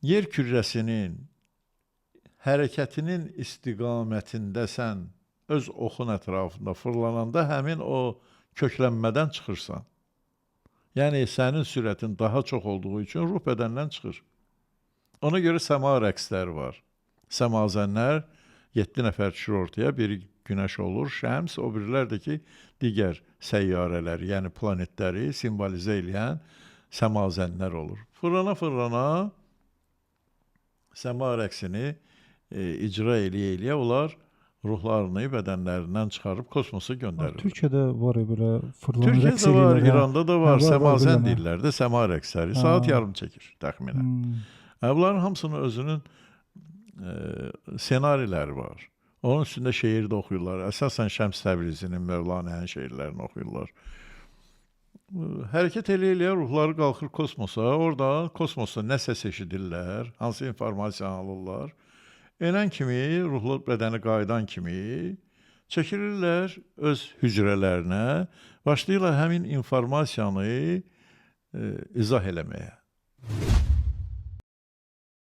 yer kürəsinin hərəkətinin istiqamətində sən öz oxun ətrafında fırlananda həmin o köklənmədən çıxırsan. Yəni, sənin sürətin daha çox olduğu üçün ruh bədəndən çıxır. Ona görə səma rəqsləri var. Səmazənlər 7 nəfər düşür ortaya, biri günəş olur, şəms, o birilər də ki, digər səyyarələri, yəni planetləri simvolizə eləyən səmazənlər olur. Fırlana səma rəqsini icra eləyə onlar ruhlarını bədənlərindən çıxarıb kosmosa göndərirlər. Türkiyədə var belə fırlanan rəqs Türkiyədə var, eləyirlər. İranda da var, səmazən bilməm. deyirlər də, səma rəqsləri. Saat yarım çəkir təxminən. Bunların hamısının özünün senariləri var. Onun üstündə şeir də oxuyurlar. Əsasən Şəms Təbrizinin, Mövlanənin şeirlərini oxuyurlar. Hərəkət eləyə ruhları qalxır kosmosa. Orada kosmosda nə səs eşidirlər, hansı informasiyanı alırlar. Enən kimi, ruhlu bədəni qayıdan kimi çəkilirlər öz hücrələrinə, başlayırlar həmin informasiyanı izah eləməyə.